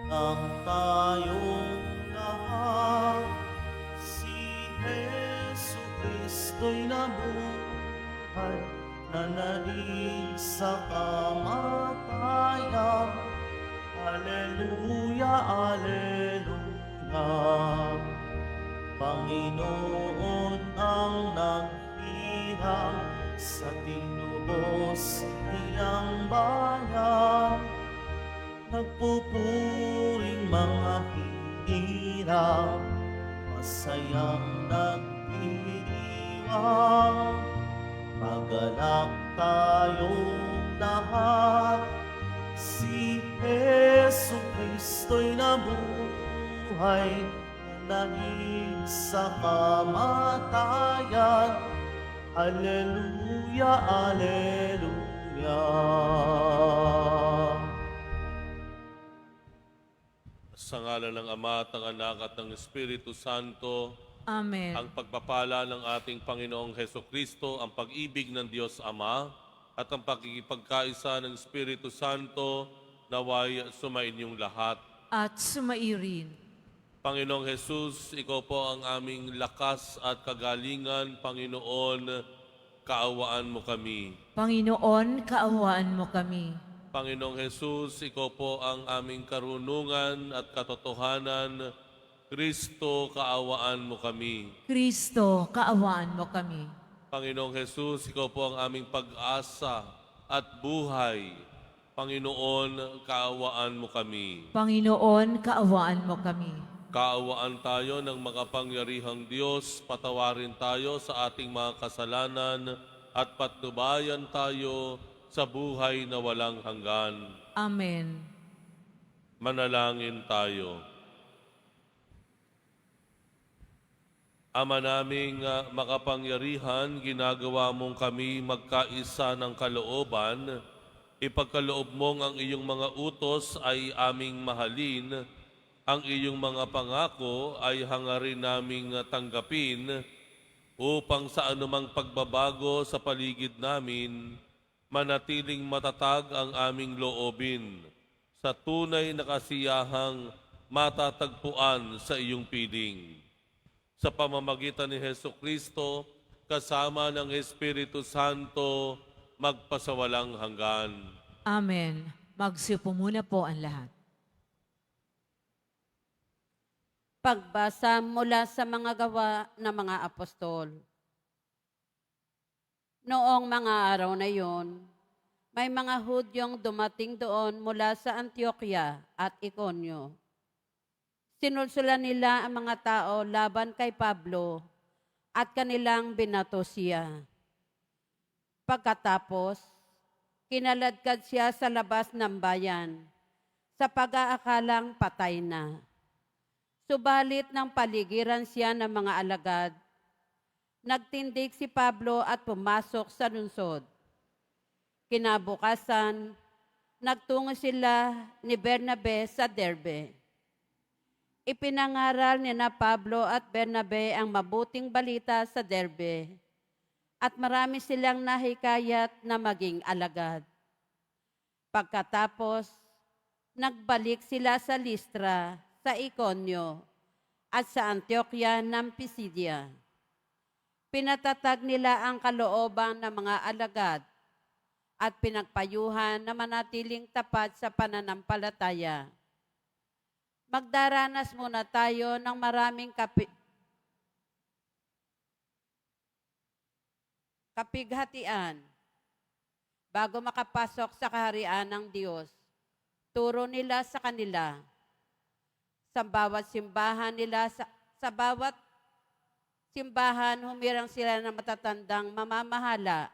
ang tayong lahat. Si Jesu Kristo'y nabuhay, nanalig sa kamatayan. Alleluia, Alleluia. Panginoon ang naghihirang sa tinubos niyang bayan. Nagpupuring mga hirap, masayang nagdiriwang. Magalak tayong lahat, si Jesu Kristo'y nabuhay, nanahig sa kamatayan. Alleluia, Alleluia. Sa ngalan ng Ama at ng Anak at ng Espiritu Santo, Amen. ang pagpapala ng ating Panginoong Hesukristo, ang pag-ibig ng Diyos Ama, at ang pagkikipagkaisa ng Espiritu Santo, naway sumainyong lahat. At sumairin. Panginoong Jesus, Ikaw po ang aming lakas at kagalingan. Panginoon, kaawaan mo kami. Panginoon, kaawaan mo kami. Panginoong Jesus, Ikaw po ang aming karunungan at katotohanan. Kristo, kaawaan mo kami. Kristo, kaawaan mo kami. Panginoong Jesus, Ikaw po ang aming pag-asa at buhay. Panginoon, kaawaan mo kami. Panginoon, kaawaan mo kami. Kaawaan tayo ng makapangyarihang Diyos, patawarin tayo sa ating mga kasalanan at patnubayan tayo sa buhay na walang hanggan. Amen. Manalangin tayo. Ama naming makapangyarihan, ginagawa mong kami magkaisa ng kalooban. Ipagkaloob mong ang iyong mga utos ay aming mahalin. Ang iyong mga pangako ay hangarin naming tanggapin upang sa anumang pagbabago sa paligid namin, manatiling matatag ang aming loobin sa tunay na kasiyahang matatagpuan sa iyong piling. Sa pamamagitan ni Hesukristo, kasama ng Espiritu Santo, magpasawalang hanggan. Amen. Magsiupo muna po ang lahat. Pagbasa mula sa mga gawa ng mga apostol. Noong mga araw na yon, may mga Hudyong dumating doon mula sa Antioquia at Iconio. Sinulsulan nila ang mga tao laban kay Pablo at kanilang binato siya. Pagkatapos, kinaladkad siya sa labas ng bayan sa pag-aakalang patay na. Subalit ng paligiran siya ng mga alagad, nagtindig si Pablo at pumasok sa lungsod. Kinabukasan, nagtungo sila ni Bernabe sa Derbe. Ipinangaral ni na Pablo at Bernabe ang mabuting balita sa Derbe, at marami silang nahikayat na maging alagad. Pagkatapos, nagbalik sila sa Listra, sa Iconio, at sa Antioquia ng Pisidia. Pinatatag nila ang kalooban ng mga alagad at pinagpayuhan na manatiling tapat sa pananampalataya. Magdaranas muna tayo ng maraming kapighatian bago makapasok sa kaharian ng Diyos. Turo nila sa kanila. Sa bawat simbahan nila, sa bawat simbahan, humirang sila ng matatandang mamamahala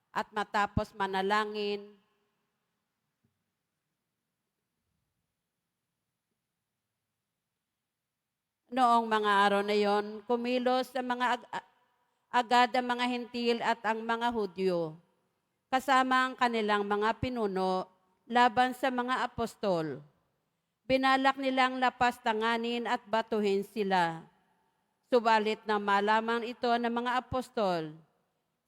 at matapos manalangin, noong mga araw na yon, kumilos ang agad ang mga Hentil at ang mga Hudyo, kasama ang kanilang mga pinuno laban sa mga apostol. Binalak nilang lapastanganin at batuhin sila. Subalit na malaman ito ng mga apostol,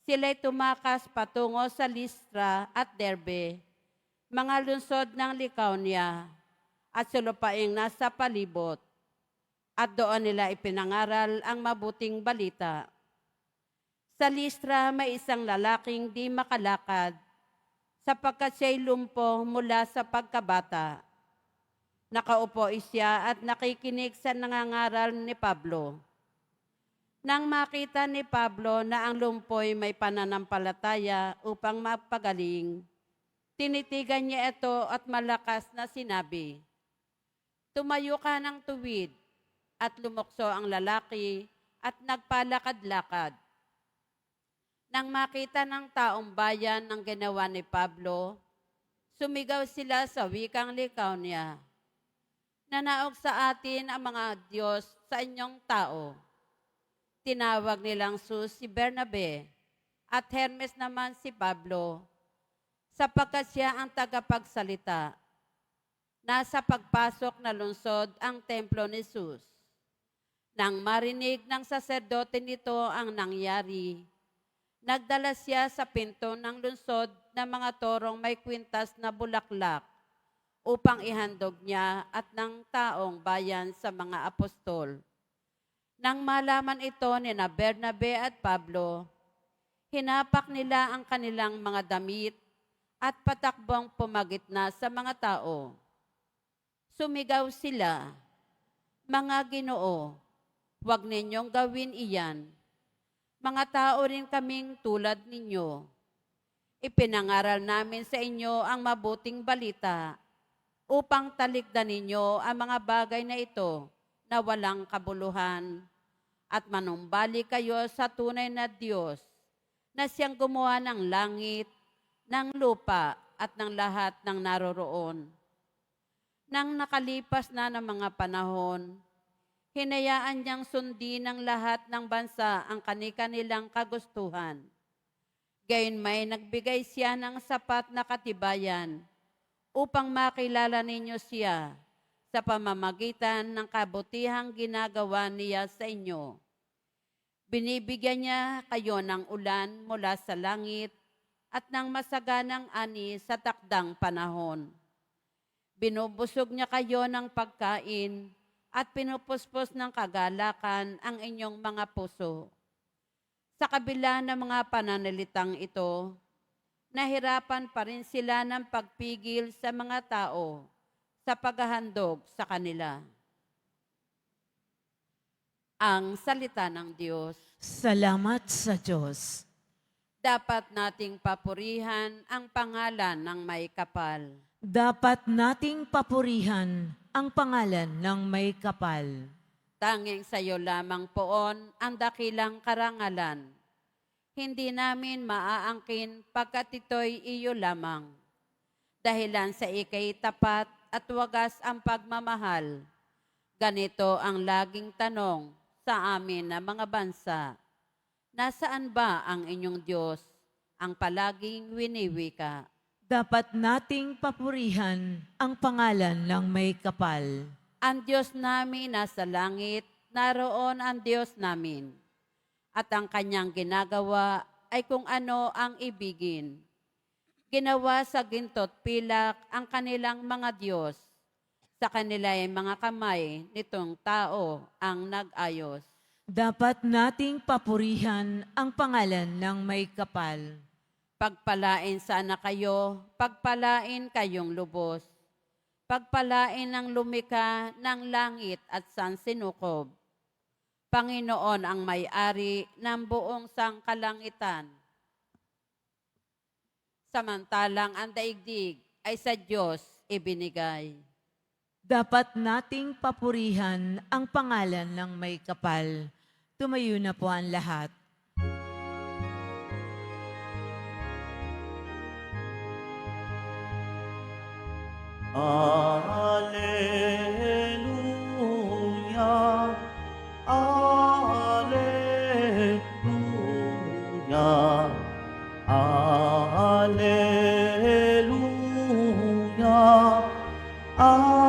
sila'y tumakas patungo sa Listra at Derbe, mga lungsod ng Lycaonia, at sa lupaing nasa palibot. At doon nila ipinangaral ang mabuting balita. Sa Listra may isang lalaking di makalakad sapagkat siya'y lumpo mula sa pagkabata. Nakaupo siya at nakikinig sa nangangaral ni Pablo. Nang makita ni Pablo na ang lumpoy may pananampalataya upang mapagaling, tinitigan niya ito at malakas na sinabi, "Tumayo ka ng tuwid," at lumukso ang lalaki at nagpalakad-lakad. Nang makita ng taong bayan ang ginawa ni Pablo, sumigaw sila sa wikang Lycaonia, "Nanaog sa atin ang mga Diyos sa inyong tao." Tinawag nilang Sus si Bernabe at Hermes naman si Pablo, sapagkat siya ang tagapagsalita. Nasa pagpasok na lungsod ang templo ni Sus. Nang marinig ng saserdote nito ang nangyari, nagdala siya sa pinto ng lungsod ng mga torong may kwintas na bulaklak upang ihandog niya at ng taong bayan sa mga apostol. Nang malaman ito ni na Bernabe at Pablo, hinapak nila ang kanilang mga damit at patakbong pumagitna sa mga tao. Sumigaw sila, "Mga Ginoo, huwag ninyong gawin iyan. Mga tao rin kaming tulad ninyo. Ipinangaral namin sa inyo ang mabuting balita upang talikdan ninyo ang mga bagay na ito na walang kabuluhan at manumbalik kayo sa tunay na Diyos na siyang gumawa ng langit, ng lupa at ng lahat ng naroroon. Nang nakalipas na ng mga panahon, hinayaan niyang sundin ng lahat ng bansa ang kani-kanilang kagustuhan. Gayunmay nagbigay siya ng sapat na katibayan upang makilala ninyo siya sa pamamagitan ng kabutihang ginagawa niya sa inyo. Binibigyan niya kayo ng ulan mula sa langit at ng masaganang ani sa takdang panahon. Binubusog niya kayo ng pagkain at pinupuspos ng kagalakan ang inyong mga puso. Sa kabila ng mga pananalitang ito, nahirapan pa rin sila ng pagpigil sa mga tao sa paghahandog sa kanila. Ang salita ng Diyos. Salamat sa Diyos. Dapat nating papurihan ang pangalan ng may kapal. Dapat nating papurihan ang pangalan ng may kapal. Tanging sa iyo lamang poon ang dakilang karangalan. Hindi namin maaangkin pagkat ito'y iyo lamang. Dahilan sa ikay tapat at wagas ang pagmamahal. Ganito ang laging tanong sa amin na mga bansa. Nasaan ba ang inyong Diyos, ang palaging winiwika? Dapat nating papurihan ang pangalan ng may kapal. Ang Diyos namin nasa langit, naroon ang Diyos namin. At ang kanyang ginagawa ay kung ano ang ibigin. Ginawa sa gintot pilak ang kanilang mga Diyos. Sa kanila ay mga kamay nitong tao ang nag-ayos. Dapat nating papurihan ang pangalan ng may kapal. Pagpalain sana kayo, pagpalain kayong lubos. Pagpalain ng lumika ng langit at sansinukob. Panginoon ang may-ari ng buong sangkalangitan. Samantalang ang daigdig ay sa Diyos ibinigay. Dapat nating papurihan ang pangalan ng may kapal. Tumayo na po ang lahat. Alleluia, Alleluia, Alleluia, Alleluia.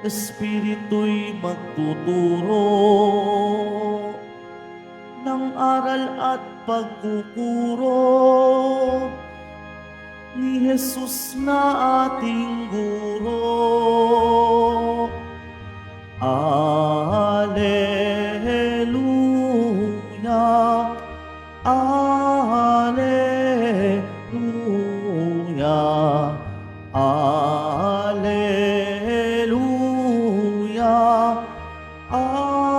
Espiritu'y magtuturo ng aral aral at pagkukuro ni Jesus na ating guro. Alleluia, Alleluia, Alleluia, Alleluia.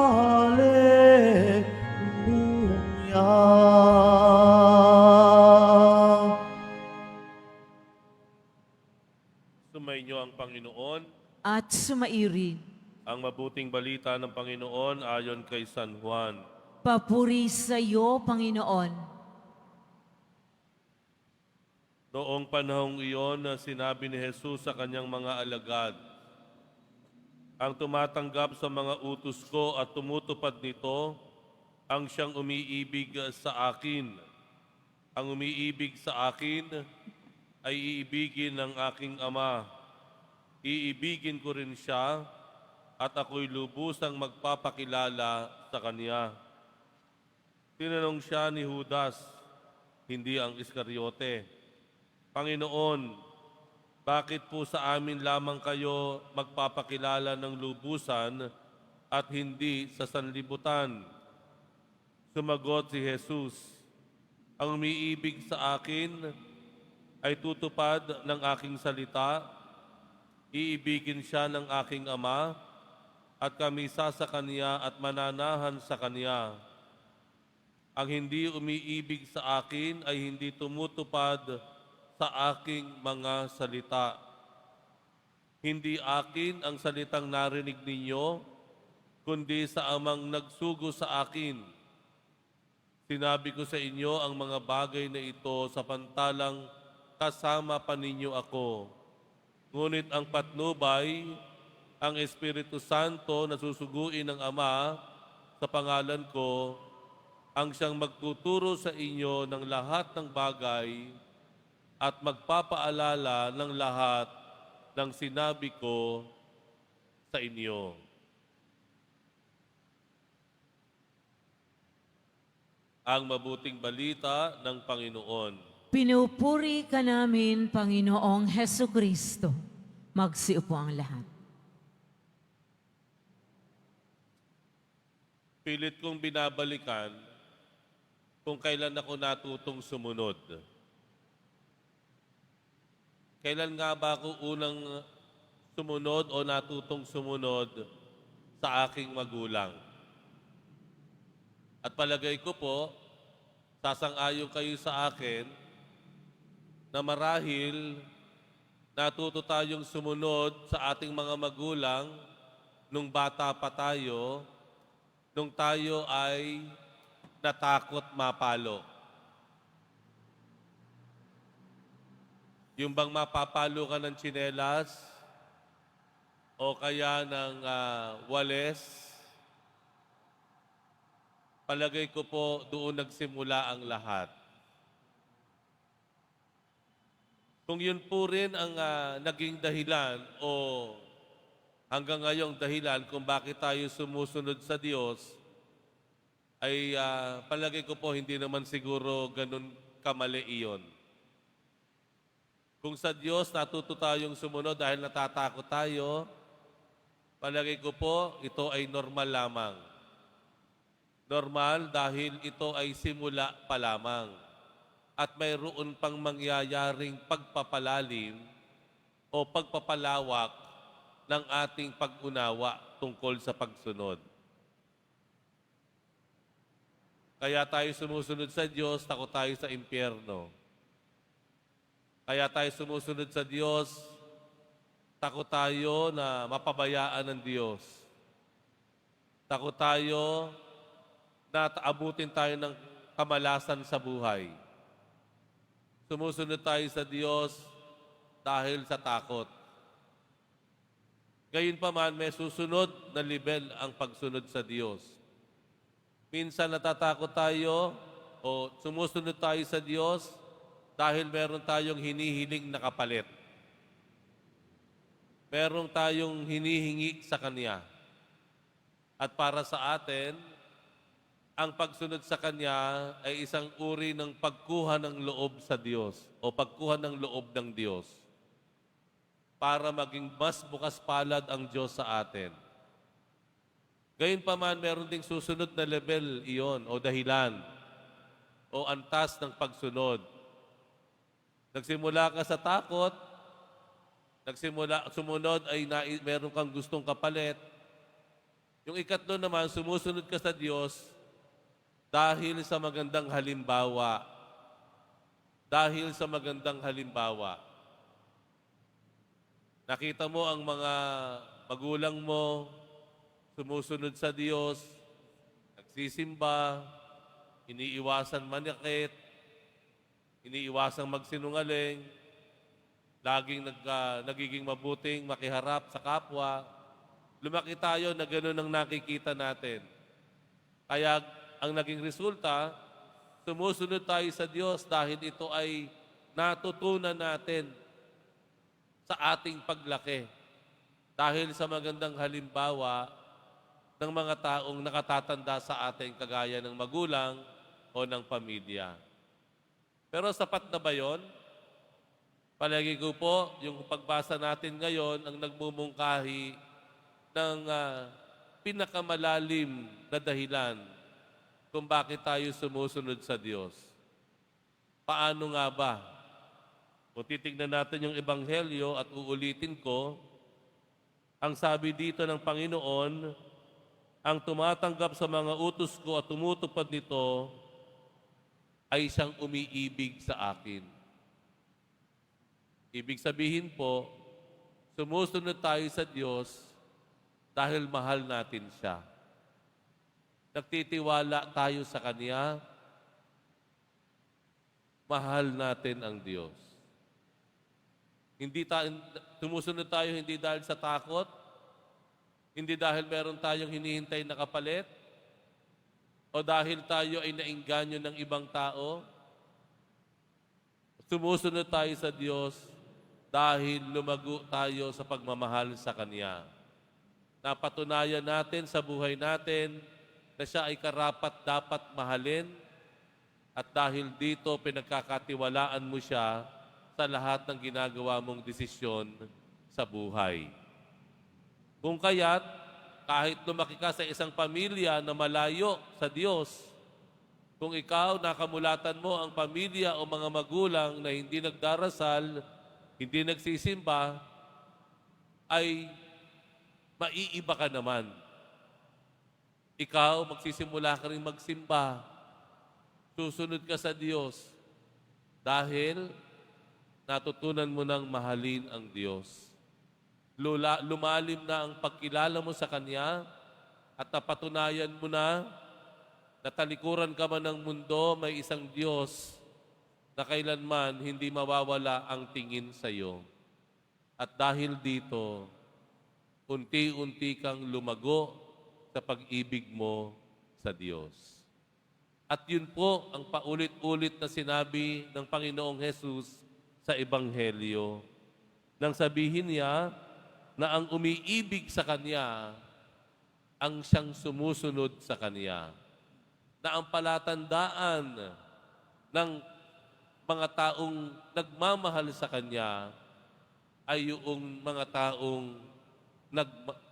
Sumainyo ang Panginoon. At sumairi. Ang mabuting balita ng Panginoon ayon kay San Juan. Papuri sa iyo, Panginoon. Noong panahong iyon, sinabi ni Jesus sa kanyang mga alagad, ang tumatanggap sa mga utos ko at tumutupad nito, ang siyang umiibig sa akin. Ang umiibig sa akin ay iibigin ng aking Ama. Iibigin ko rin siya at ako'y lubusang magpapakilala sa kanya. Tinanong siya ni Judas, hindi ang Iscariote, Panginoon, bakit po sa amin lamang kayo magpapakilala ng lubusan at hindi sa sanlibutan? Sumagot si Jesus, ang umiibig sa akin ay tutupad ng aking salita, iibigin siya ng aking Ama, at kami sa Kanya at mananahan sa Kanya. Ang hindi umiibig sa akin ay hindi tumutupad sa aking mga salita. Hindi akin ang salitang narinig ninyo, kundi sa Amang nagsugo sa akin. Sinabi ko sa inyo ang mga bagay na ito samantalang kasama pa ninyo ako. Ngunit ang patnubay, ang Espiritu Santo na susuguin ng Ama sa pangalan ko, ang siyang magtuturo sa inyo ng lahat ng bagay at magpapaalala ng lahat ng sinabi ko sa inyo. Ang mabuting balita ng Panginoon. Pinupuri ka namin, Panginoong Heso Kristo. Magsiupo ang lahat. Pilit kong binabalikan kung kailan ako natutong sumunod. Kailan nga ba ako unang sumunod o natutong sumunod sa aking magulang? At palagay ko po, sasang-ayon kayo sa akin na marahil natuto tayong sumunod sa ating mga magulang nung bata pa tayo, nung tayo ay natakot mapalo. Yung bang mapapalo ka ng tsinelas o kaya ng wales, palagay ko po doon nagsimula ang lahat. Kung yun po rin ang naging dahilan o hanggang ngayong dahilan kung bakit tayo sumusunod sa Diyos, ay palagay ko po hindi naman siguro ganun kamali iyon. Kung sa Diyos natuto tayong sumunod dahil natatakot tayo, palagay ko po ito ay normal lamang. Normal dahil ito ay simula pa lamang at mayroon pang mangyayaring pagpapalalim o pagpapalawak ng ating pag-unawa tungkol sa pagsunod. Kaya tayo sumusunod sa Diyos, takot tayo sa impyerno. Kaya tayo sumusunod sa Diyos, takot tayo na mapabayaan ng Diyos. Takot tayo na abutin tayo ng kamalasan sa buhay. Sumusunod tayo sa Diyos dahil sa takot. Gayunpaman, may susunod na level ang pagsunod sa Diyos. Minsan natatakot tayo o sumusunod tayo sa Diyos dahil meron tayong hinihiling na kapalit. Meron tayong hinihingi sa Kanya. At para sa atin, ang pagsunod sa Kanya ay isang uri ng pagkuha ng loob sa Diyos o pagkuha ng loob ng Diyos para maging mas bukas palad ang Diyos sa atin. Gayunpaman, meron ding susunod na level iyon o dahilan o antas ng pagsunod. Nagsimula ka sa takot, sumunod ay meron kang gustong kapalit. Yung ikatlo naman, sumusunod ka sa Diyos dahil sa magandang halimbawa. Dahil sa magandang halimbawa. Nakita mo ang mga magulang mo, sumusunod sa Diyos, nagsisimba, iniiwasan manakit, iniiwasang magsinungaling, laging nagiging mabuting makiharap sa kapwa. Lumaki tayo na gano'n ang nakikita natin. Kaya ang naging resulta, sumusunod tayo sa Diyos dahil ito ay natutunan natin sa ating paglaki. Dahil sa magandang halimbawa ng mga taong nakatatanda sa atin kagaya ng magulang o ng pamilya. Pero sapat na ba yun? Palagi ko po, yung pagbasa natin ngayon ang nagmumungkahi ng pinakamalalim na dahilan kung bakit tayo sumusunod sa Diyos. Paano nga ba? Kung titignan natin yung Ebanghelyo at uulitin ko, ang sabi dito ng Panginoon, ang tumatanggap sa mga utos ko at tumutupad nito ay siyang umiibig sa akin. Ibig sabihin po, sumusunod tayo sa Diyos dahil mahal natin siya. Nagtitiwala tayo sa Kanya, mahal natin ang Diyos. Sumusunod tayo hindi dahil sa takot, hindi dahil meron tayong hinihintay na kapalit, o dahil tayo ay naengganyo ng ibang tao. Sumusunod tayo sa Diyos dahil lumago tayo sa pagmamahal sa Kanya. Napatunayan natin sa buhay natin na siya ay karapat dapat mahalin at dahil dito pinagkakatiwalaan mo siya sa lahat ng ginagawa mong desisyon sa buhay. Kung kaya't, kahit lumaki ka sa isang pamilya na malayo sa Diyos, kung ikaw nakamulatan mo ang pamilya o mga magulang na hindi nagdarasal, hindi nagsisimba, ay maiiba ka naman. Ikaw, magsisimula ka rin magsimba. Susunod ka sa Diyos dahil natutunan mo nang mahalin ang Diyos. Lumalim na ang pagkilala mo sa Kanya at napatunayan mo na talikuran ka man ng mundo, may isang Diyos na kailanman hindi mawawala ang tingin sa iyo. At dahil dito, unti-unti kang lumago sa pag-ibig mo sa Diyos. At yun po ang paulit-ulit na sinabi ng Panginoong Hesus sa Ebanghelyo. Nang sabihin niya na ang umiibig sa Kanya ang siyang sumusunod sa Kanya. Na ang palatandaan ng mga taong nagmamahal sa Kanya ay yung mga taong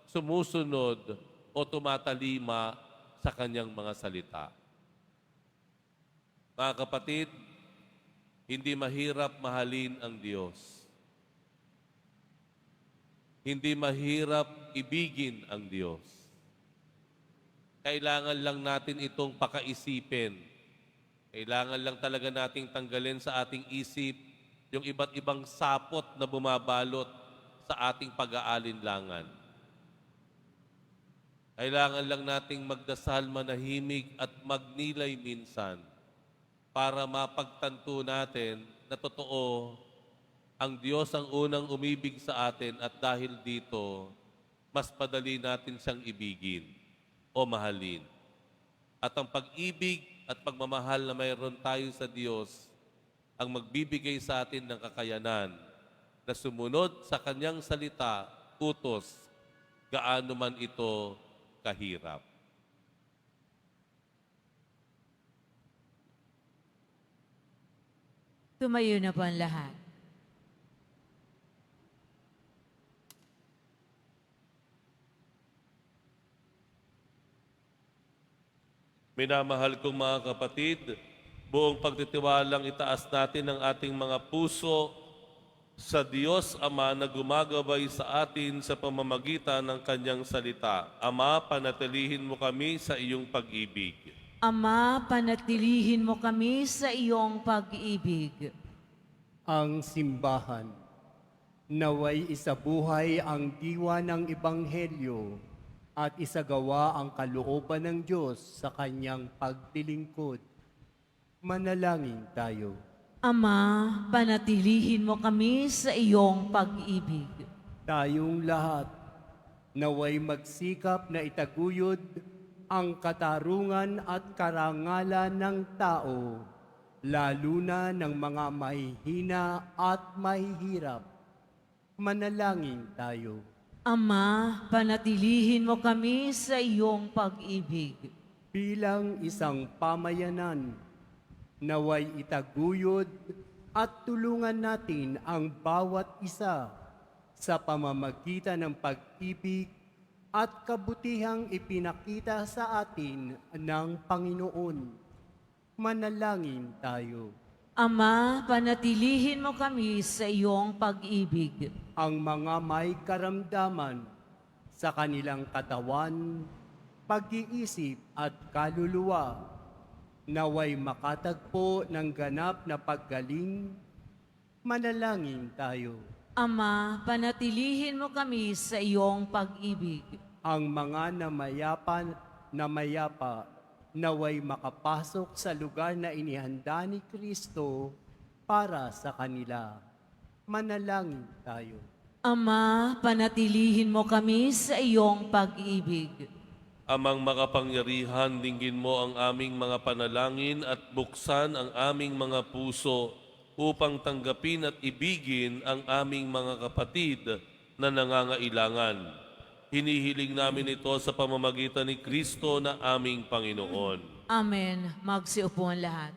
sumusunod o tumatalima sa Kanyang mga salita. Mga kapatid, hindi mahirap mahalin ang Diyos. Hindi mahirap ibigin ang Diyos. Kailangan lang natin itong pakaisipin. Kailangan lang talaga nating tanggalin sa ating isip yung iba't ibang sapot na bumabalot sa ating pag-aalinlangan. Kailangan lang nating magdasal manahimik at magnilay minsan para mapagtanto natin na totoo ang Diyos ang unang umibig sa atin at dahil dito, mas padali natin siyang ibigin o mahalin. At ang pag-ibig at pagmamahal na mayroon tayo sa Diyos ang magbibigay sa atin ng kakayanan na sumunod sa Kanyang salita, utos, gaano man ito kahirap. Tumayo na po ang lahat. Minamahal kong mga kapatid, buong pagtitiwalang itaas natin ang ating mga puso sa Diyos Ama na gumagabay sa atin sa pamamagitan ng Kanyang salita. Ama, panatilihin mo kami sa iyong pag-ibig. Ama, panatilihin mo kami sa iyong pag-ibig. Ang simbahan, naway isabuhay ang diwa ng Ebanghelyo at isagawa ang kalooban ng Diyos sa kanyang pagtilingkod. Manalangin tayo. Ama, panatilihin mo kami sa iyong pag-ibig. Tayong lahat, naway magsikap na itaguyod ang katarungan at karangalan ng tao, lalo na ng mga mahihina at mahihirap. Manalangin tayo. Ama, panatilihin mo kami sa iyong pag-ibig. Bilang isang pamayanan, naway itaguyod at tulungan natin ang bawat isa sa pamamagitan ng pag-ibig at kabutihang ipinakita sa atin ng Panginoon. Manalangin tayo. Ama, panatilihin mo kami sa iyong pag-ibig. Ang mga may karamdaman sa kanilang katawan, pag-iisip at kaluluwa, naway makatagpo ng ganap na paggaling. Manalangin tayo. Ama, panatilihin mo kami sa iyong pag-ibig. Ang mga namayapa, naway makapasok sa lugar na inihanda ni Kristo para sa kanila. Manalangin tayo. Ama, panatilihin mo kami sa iyong pag-ibig. Amang makapangyarihan, dinggin mo ang aming mga panalangin at buksan ang aming mga puso upang tanggapin at ibigin ang aming mga kapatid na nangangailangan. Hinihiling namin ito sa pamamagitan ni Kristo na aming Panginoon. Amen. Magsiupo ang lahat.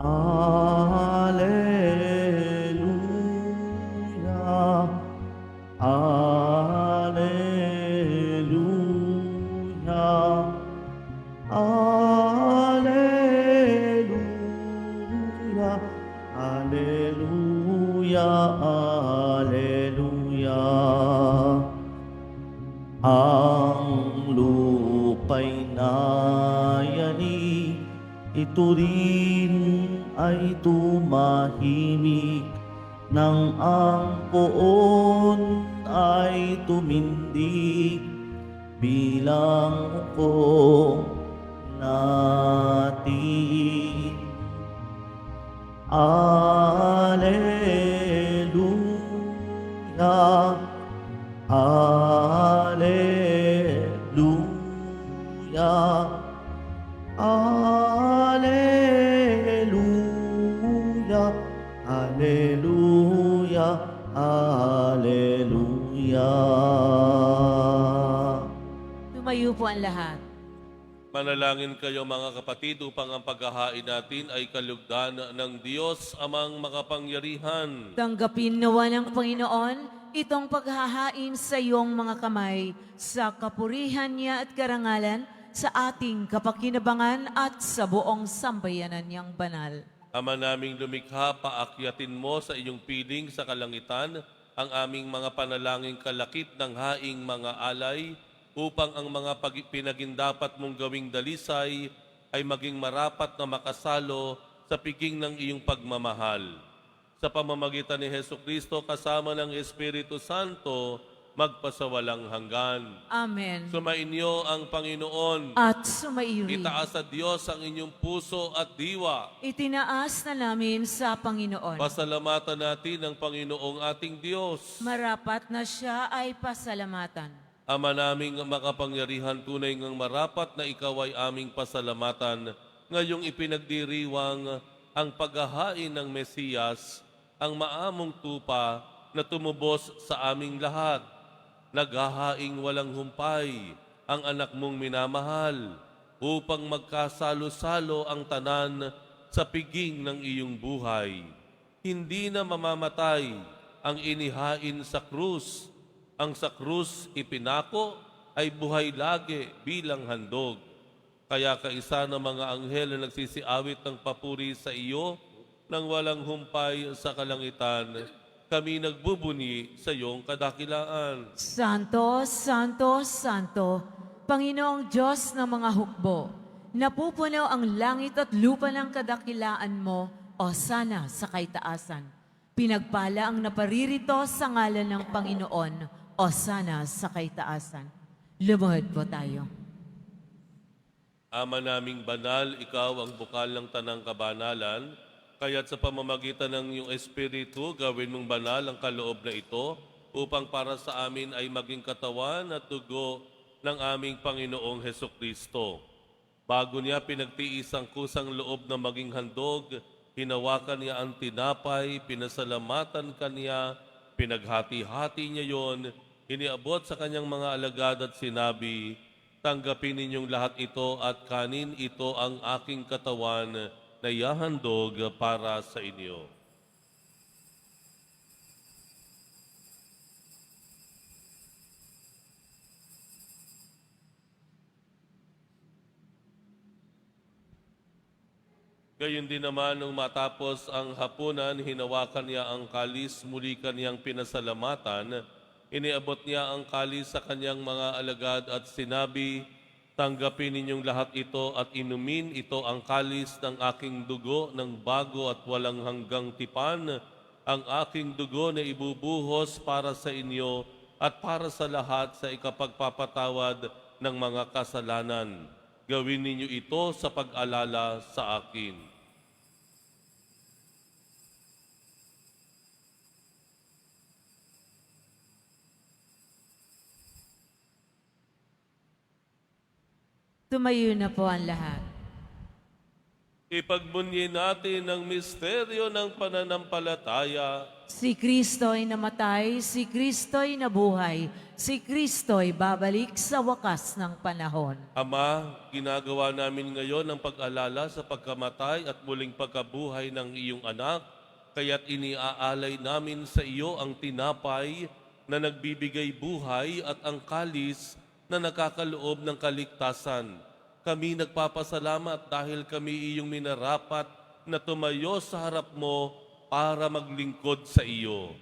Alleluia. Alleluia. Alleluia. Alleluia. Alleluia. Ang lupa'y nayanig, ito rin ay tumahimik, nang ang poon ay tumindig bilang hukom natin. Alleluia. Alleluia. Alleluia. Alleluia. Alleluia. Tumayo po ang lahat. Manalangin kayo mga kapatid upang ang paghahain natin ay kalugdan ng Diyos amang makapangyarihan. Tanggapin nawa ng Panginoon itong paghahain sa iyong mga kamay sa kapurihan niya at karangalan sa ating kapakinabangan at sa buong sambayanan niyang banal. Ama naming lumikha, paakyatin mo sa iyong piling sa kalangitan ang aming mga panalangin kalakip ng haing mga alay upang ang mga pinagindapat mong gawing dalisay ay maging marapat na makasalo sa piging ng iyong pagmamahal. Sa pamamagitan ni Hesukristo kasama ng Espiritu Santo, magpasawalang hanggan. Amen. Sumainyo ang Panginoon. At sumairi. Itaas sa Diyos ang inyong puso at diwa. Itinaas na namin sa Panginoon. Pasalamatan natin ang Panginoong ating Diyos. Marapat na siya ay pasalamatan. Ama naming makapangyarihan, tunay ngang marapat na ikaw ay aming pasalamatan ngayong ipinagdiriwang ang paghahain ng Mesiyas, ang maamong tupa na tumubos sa aming lahat. Naghahaing walang humpay ang anak mong minamahal upang magkasalo-salo ang tanan sa piging ng iyong buhay. Hindi na mamamatay ang inihain sa krus. Ang sa krus ipinako ay buhay lagi bilang handog. Kaya kaisa ng mga anghel na nagsisiawit ng papuri sa iyo nang walang humpay sa kalangitan, kami nagbubuni sa iyong kadakilaan. Santo, Santo, Santo, Panginoong Diyos ng mga hukbo, napupunaw ang langit at lupa ng kadakilaan mo, o sana sa kaitaasan. Pinagpala ang naparirito sa ngalan ng Panginoon, o sana sa kaitaasan. Lumuhod po tayo. Ama naming banal, ikaw ang bukal ng tanang kabanalan, kaya't sa pamamagitan ng iyong Espiritu, gawin mong banal ang kaloob na ito, upang para sa amin ay maging katawan at dugo ng aming Panginoong Hesukristo. Bago niya pinagtiis ang kusang loob na maging handog, hinawakan niya ang tinapay, pinasalamatan kaniya, pinaghati-hati niya yon, iniabot sa kanyang mga alagad at sinabi, "Tanggapin ninyong lahat ito at kanin ito ang aking katawan na ihahandog para sa inyo." Gayon din naman nung matapos ang hapunan, hinawakan niya ang kalis, muli kaniyang pinasalamatan, iniabot niya ang kalis sa kanyang mga alagad at sinabi, "Tanggapin ninyong lahat ito at inumin ito ang kalis ng aking dugo ng bago at walang hanggang tipan, ang aking dugo na ibubuhos para sa inyo at para sa lahat sa ikapagpapatawad ng mga kasalanan. Gawin ninyo ito sa pag-alala sa akin." Tumayo na po ang lahat. Ipagbunyi natin ang misteryo ng pananampalataya. Si Kristo'y namatay, si Kristo'y nabuhay, si Kristo'y babalik sa wakas ng panahon. Ama, ginagawa namin ngayon ang pag-alala sa pagkamatay at muling pagkabuhay ng iyong anak, kaya't iniaalay namin sa iyo ang tinapay na nagbibigay buhay at ang kalis na nakakaloob ng kaligtasan. Kami nagpapasalamat dahil kami iyong minarapat na tumayo sa harap mo para maglingkod sa iyo.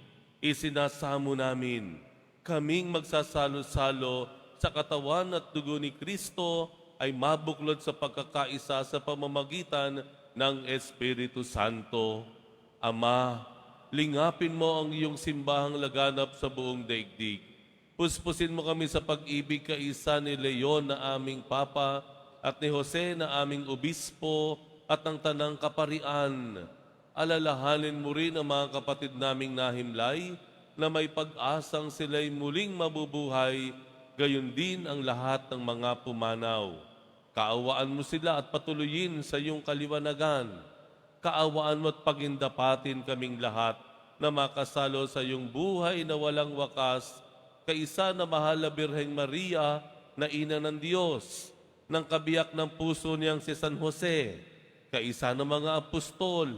Isinasamo namin kaming magsasalo-salo sa katawan at dugo ni Kristo ay mabuklod sa pagkakaisa sa pamamagitan ng Espiritu Santo. Ama, lingapin mo ang iyong simbahang laganap sa buong daigdig. Puspusin mo kami sa pag-ibig kaisa ni Leon na aming Papa at ni Jose na aming Obispo at ng Tanang Kaparian. Alalahanin mo rin ang mga kapatid naming nahimlay na may pag-asang sila'y muling mabubuhay, gayon din ang lahat ng mga pumanaw. Kaawaan mo sila at patuloyin sa iyong kaliwanagan. Kaawaan mo at pagindapatin kaming lahat na makasalo sa iyong buhay na walang wakas, kaisa na mahal na Birheng Maria na ina ng Diyos, ng kabiyak ng puso niyang si San Jose, kaisa ng mga apostol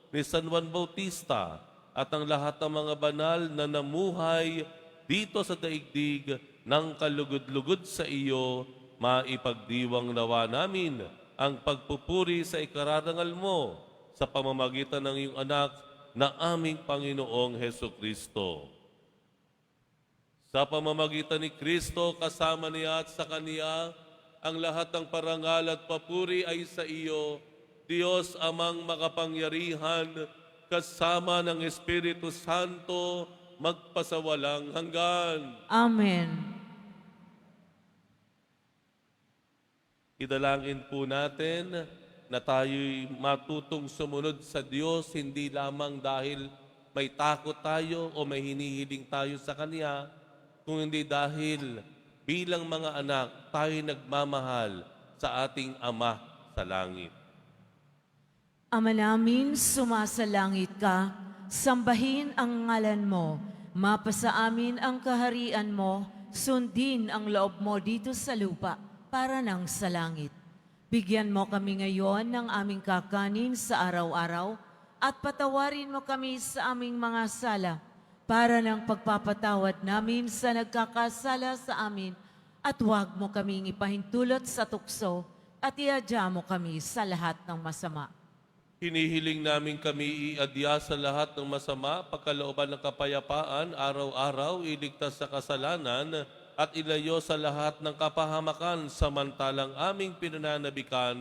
ni San Juan Bautista, at ang lahat ng mga banal na namuhay dito sa daigdig ng kalugod-lugod sa iyo, maipagdiwang nawa namin ang pagpupuri sa ikararangal mo sa pamamagitan ng iyong anak na aming Panginoong Hesukristo. Sa pamamagitan ni Kristo, kasama niya at sa Kaniya, ang lahat ng parangal at papuri ay sa iyo, Diyos amang makapangyarihan, kasama ng Espiritu Santo, magpasawalang hanggan. Amen. Idalangin po natin na tayo'y matutong sumunod sa Diyos, hindi lamang dahil may takot tayo o may hinihiling tayo sa Kanya, kung hindi dahil bilang mga anak tayo nagmamahal sa ating Ama sa langit. Ama namin, sumasalangit ka, sambahin ang ngalan mo, Mapasa amin ang kaharian mo, sundin ang loob mo dito sa lupa para nang sa langit. Bigyan mo kami ngayon ng aming kakanin sa araw-araw at patawarin mo kami sa aming mga sala para ng pagpapatawad namin sa nagkakasala sa amin at huwag mo kaming ipahintulot sa tukso at iadya mo kami sa lahat ng masama. Hinihiling namin kami iadya sa lahat ng masama, pagkalooban ng kapayapaan, araw-araw, iligtas sa kasalanan, at ilayo sa lahat ng kapahamakan, samantalang aming pinananabikan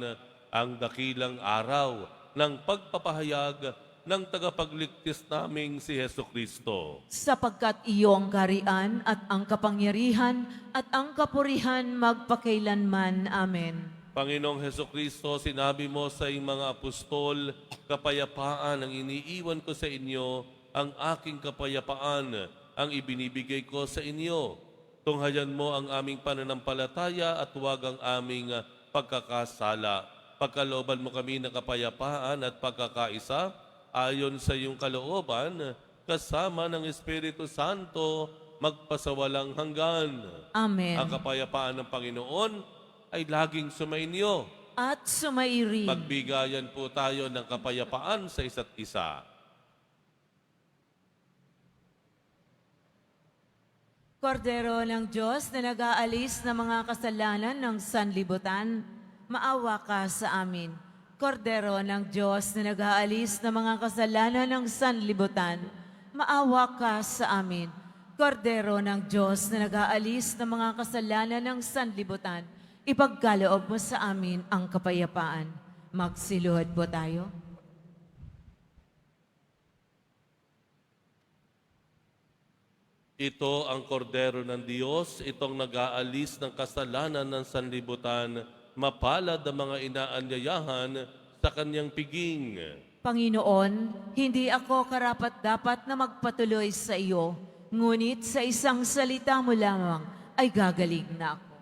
ang dakilang araw ng pagpapahayag ng tagapagligtas naming si Jesucristo. Sapagkat iyo ang karian at ang kapangyarihan at ang kapurihan magpakailanman. Amen. Panginoong Jesucristo, sinabi mo sa iyong mga apostol, kapayapaan ang iniiwan ko sa inyo, ang aking kapayapaan ang ibinibigay ko sa inyo. Tunghayan mo ang aming pananampalataya at huwag ang aming pagkakasala. Pagkalooban mo kami ng kapayapaan at pagkakaisa, ayon sa iyong kalooban, kasama ng Espiritu Santo, magpasawalang hanggan. Amen. Ang kapayapaan ng Panginoon ay laging sumainyo. At sumairi. Magbigayan po tayo ng kapayapaan sa isa't isa. Kordero ng Diyos na nag-aalis ng mga kasalanan ng sanlibutan, maawa ka sa amin. Kordero ng Diyos na nag-aalis ng mga kasalanan ng sanlibutan, maawa ka sa amin. Kordero ng Diyos na nag-aalis ng mga kasalanan ng sanlibutan, ipagkaloob mo sa amin ang kapayapaan. Magsiluhod po tayo. Ito ang kordero ng Diyos, itong nag-aalis ng kasalanan ng sanlibutan, mapalad ang mga inaanyayahan sa kanyang piging. Panginoon, hindi ako karapat-dapat na magpatuloy sa iyo, ngunit sa isang salita mo lamang ay gagaling na ako.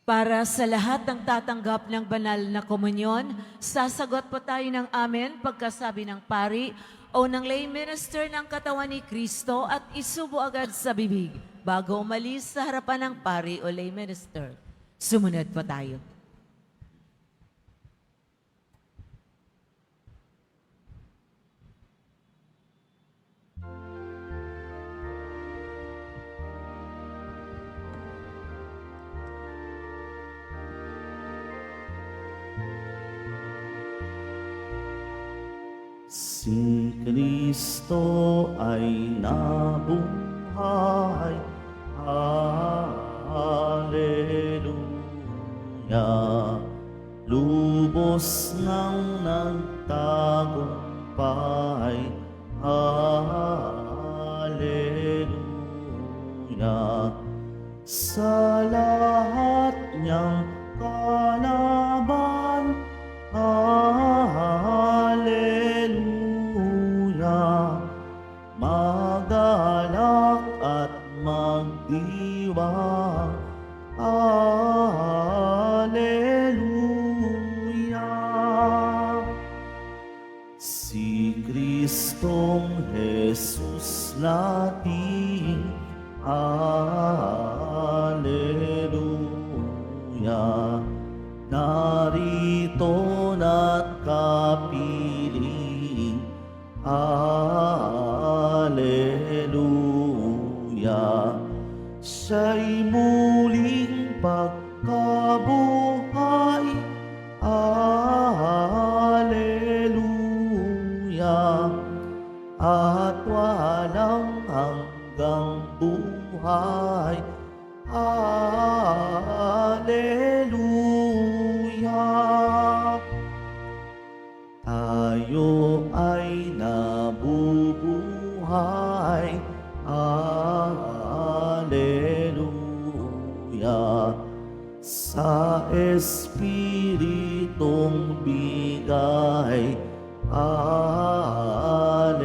Para sa lahat ng tatanggap ng banal na komunyon, sasagot po tayo ng amen pagkasabi ng pari o ng lay minister ng katawan ni Kristo at isubo agad sa bibig bago umalis sa harapan ng pari o lay minister. Sumunod po tayo. Si Kristo ay nabuhay, Hallelujah. Lubos nang nagtagumpay, Hallelujah. Sa lahat niyang kalaban, Hallelujah. Magalak at magdiwang, Hallelujah. Si Kristong Jesus natin, Hallelujah. Narito na't kapiling, Hallelujah. Siya'y muling pagkabuhay, Hallelujah. At walang hanggang buhay, Hallelujah. Tayo ay nabubuhay, Hallelujah. Sa Espiritong bigay, Hallelujah.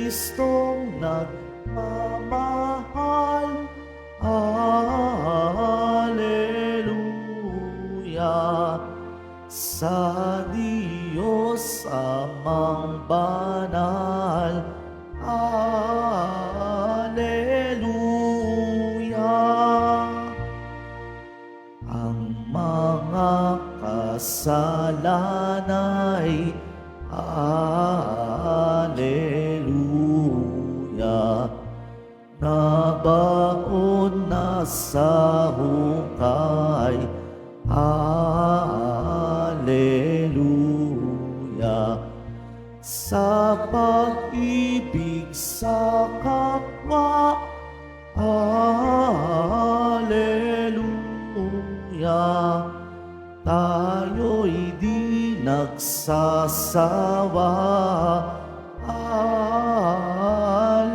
Kristong nagmamahal. Hallelujah. Sa Diyos amang banal. Hallelujah. Ang mga kasalanan ay hallelujah. Nabaon na sa hukay. Hallelujah. Sa pag-ibig sa kapwa. Hallelujah. Tayo'y di nagsasawa. Hallelujah.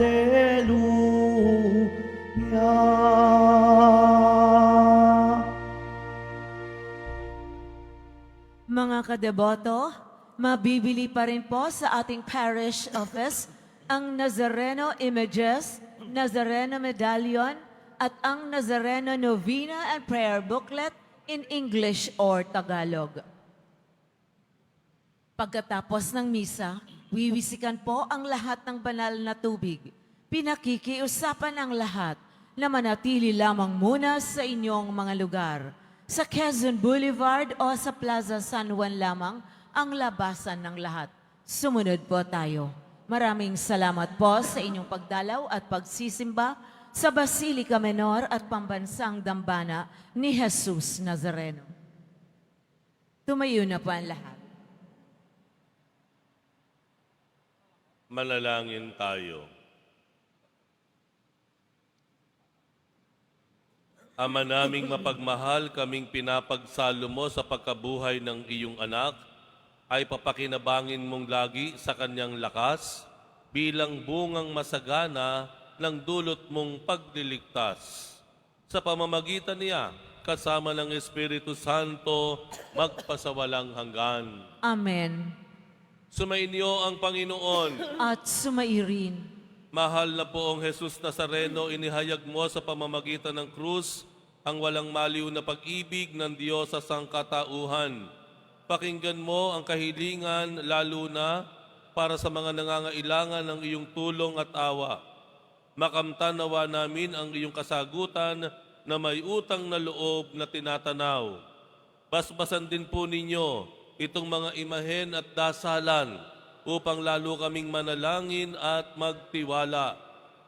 Mga kadeboto, mabibili pa rin po sa ating parish office ang Nazareno Images, Nazareno Medallion, at ang Nazareno Novena and Prayer Booklet in English or Tagalog. Pagkatapos ng misa, wiwisikan po ang lahat ng banal na tubig. Pinakikiusapan ang lahat na manatili lamang muna sa inyong mga lugar. Sa Quezon Boulevard o sa Plaza San Juan lamang ang labasan ng lahat. Sumunod po tayo. Maraming salamat po sa inyong pagdalaw at pagsisimba sa Basilica Menor at Pambansang Dambana ni Jesus Nazareno. Tumayo na po ang lahat. Manalangin tayo. Ama naming mapagmahal, kaming pinapagsalo mo sa pagkabuhay ng iyong anak, ay papakinabangin mong lagi sa kanyang lakas bilang bungang masagana ng dulot mong pagliligtas. Sa pamamagitan niya, kasama ng Espiritu Santo, magpasawalang hanggan. Amen. Sumainyo ang Panginoon. At sumairin. Mahal na poong Jesus Nazareno, inihayag mo sa pamamagitan ng krus ang walang maliw na pag-ibig ng Diyos sa sangkatauhan. Pakinggan mo ang kahilingan lalo na para sa mga nangangailangan ng iyong tulong at awa. Makamtan nawa namin ang iyong kasagutan na may utang na loob na tinatanaw. Basbasan din po ninyo itong mga imahen at dasalan upang lalo kaming manalangin at magtiwala.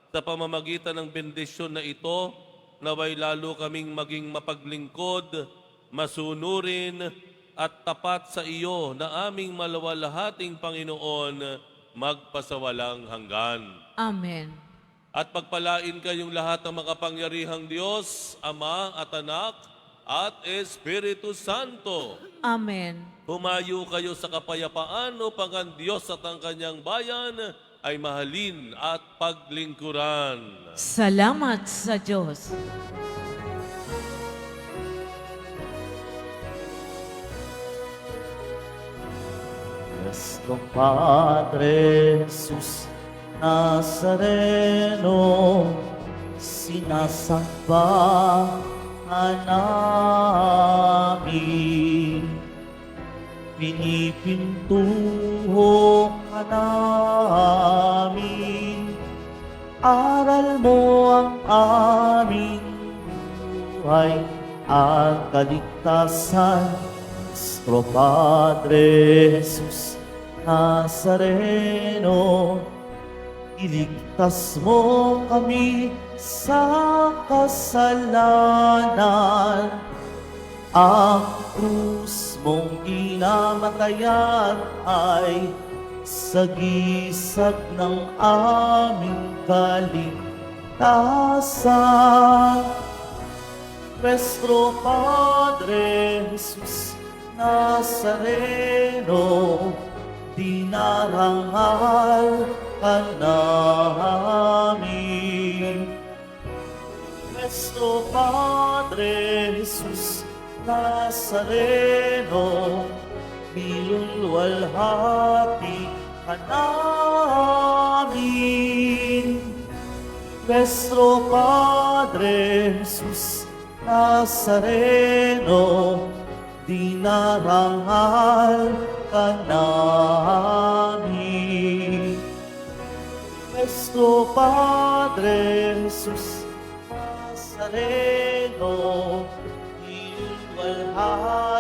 Sa pamamagitan ng bendisyon na ito, naway lalo kaming maging mapaglingkod, masunurin, at tapat sa iyo na aming malawalhating Panginoon, magpasawalang hanggan. Amen. At pagpalain kayong lahat ng makapangyarihang Diyos, Ama at Anak, at Espiritu Santo. Amen. Humayo kayo sa kapayapaan upang ang Diyos at ang kanyang bayan ay mahalin at paglingkuran. Salamat sa Diyos. Nuestro Padre Jesus Nazareno, sinasamba namin. Pinipintuho ka namin, aral mo ang aming buhay at kaligtasan. Nuestro Padre Jesus Nazareno, iligtas mo kami sa kasalanan. Ang krus mong kinamatayan ay sagisag ng aming kaligtasan. Nuestro Padre Jesus Nazareno, dinarangal ka namin. Nuestro Padre Jesus Nazareno, niluluwalhati ka namin. Nuestro Padre Jesus Nazareno, dinarangal ka namin. Nuestro Padre Jesus Nazareno, inuwalhati